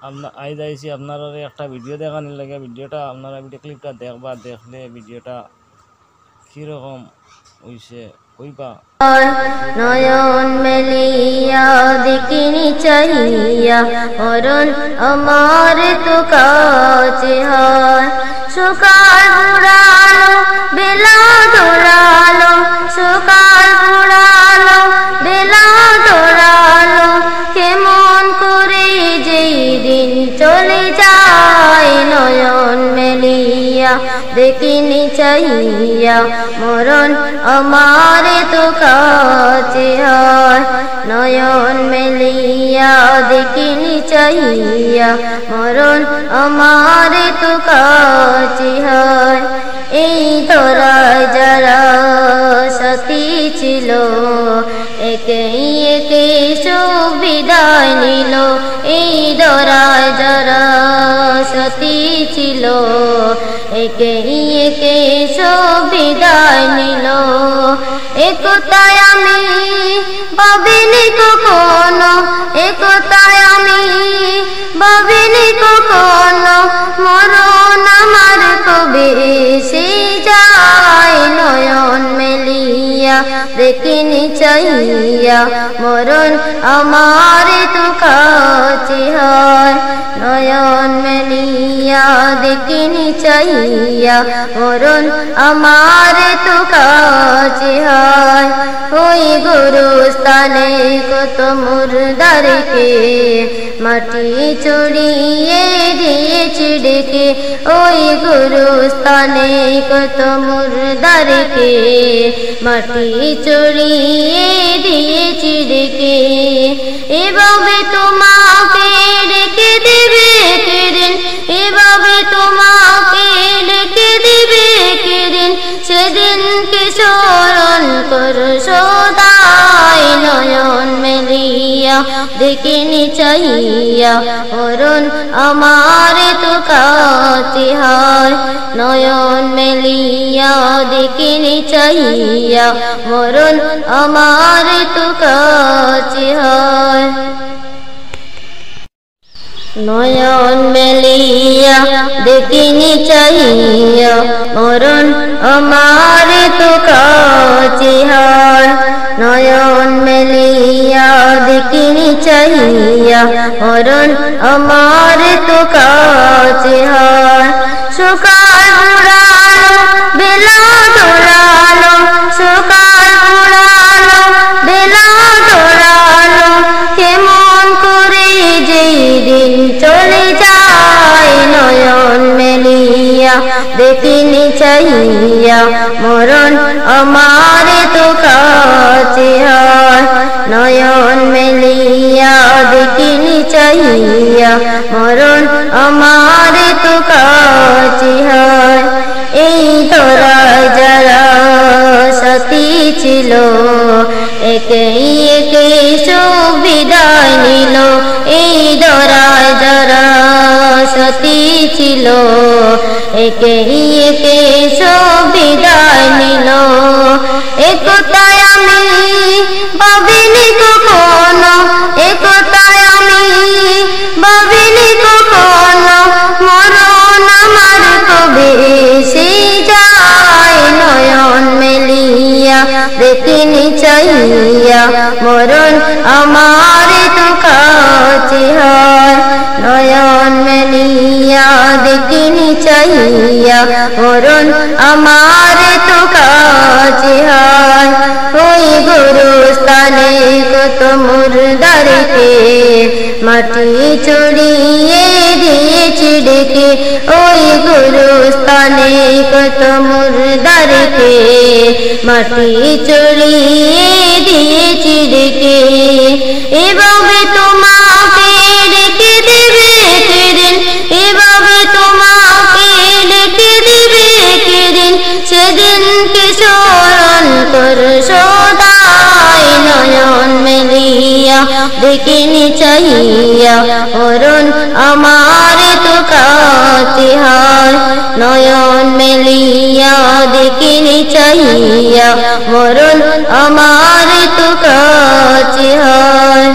আইজ আইসি আপনারা একটা ভিডিও দেখানোর লাগে। ভিডিওটা আপনারা ভিডিও ক্লিপটা দেখবা, দেখলে ভিডিওটা কীরকম হইছে কইবা। নয়ন মেলিয়া দেখিনি চাহিয়া মরণ আমার তো কাছে হয়। সকাল বুড়ালো বেলা দৌড়ালো, সকাল বুড়ালো বেলা দৌড়ালো, কেমন করে যেই দিন চলে যায়। নয়ন মেলিয়া দেখিনি চাহিয়া মরণ আমার তো কাছে হয়। নয়ন মেলিয়া দেখিনি চাহিয়া মরণ আমার তো কাছে হয়। এই ধরায় যারা সাথী ছিল একে একে সব বিদায় নিল। এই ধরায় যারা সাথী ছিল একে একে সব বিদায় নিল। একতায় আমি ভাবিনি কখনো, একতায় আমি ভাবিনি কখনো, মরণ আমার কবে এসে যায়। নয়ন মেলিয়া দেখিনি চাহিয়া মরণ আমার তো কাছে হয়। নয়ন মেলিয়া দেখিনি চাহিয়া মরণ আমার তো কাছে হয়। ওই গুরুস্থানে কত মুর্দারকে মাটি চড়িয়ে দিয়েছি ডেকে। ওই গুরুস্থানে কত মুর্দারকে মাটি চড়িয়ে দিয়েছি ডেকে। এভাবে তোমাকে ডেকে দেবে কেদিন, এভাবে তোমাকে ডেকে দেবে কেদিন, সেদিনকে স্মরণ করো সদাই। নয়ন মেলিয়া দেখিনি চাহিয়া মরণ আমার তো কাছে হয়। নয়ন মেলিয়া দেখিনি চাহিয়া মরণ আমার তো কাছে হয়। নয়ন মেলিয়া দেখিনি চাহিয়া মরণ আমার তো কাছে হয়। নয়ন মেলিয়া দেখিনি চাহিয়া মরণ আমার তো কাছে হয়। সকাল বুড়ালো বেলা দৌড়ালো, সকাল বুড়ালো বেলা দৌড়ালো, কেমন করে যেই দিন চলে যায়। নয়ন মেলিয়া দেখিনি চাহিয়া মরণ আমার তো কাছে হয়। নয়ন মেলিয়া দেখিনি চাহিয়া মরণ আমার তো কাছে হয়। এই ধরায় যারা সাথী ছিল একে একে সব বিদায় নিল। এই ধরায় যারা সাথী ছিল একে একে সব বিদায় নিল। একতায় আমি ভাবিনি কখনো, একতায় আমি ভাবিনি কখনো, মরণ আমার কবে এসে যায়। নয়ন মেলিয়া দেখিনি চাহিয়া মরণ আমার তো কাছে হয়। নয়ন মেলিয়া দেখিনি চাহিয়া মরণ আমার তো কাছে হয়। ওই গুরুস্থানে কত মুর্দারকে মাটি চড়িয়ে দিয়েছি ডেকে। ওই গুরুস্থানে কত মুর্দারকে মাটি চড়িয়ে দিয়েছি ডেকে। এভাবে তোমাকে ডেকে দেবে কেদিন, এভাবে তোমাকে ডেকে দেবে কেদিন, সেদিনকে স্মরণ করো সদাই। নয়ন মেলিয়া দেখিনি চাহিয়া মরণ আমার তো কাছে হয়। নয়ন মেলিয়া দেখিনি চাহিয়া মরণ আমার তো কাছে হয়।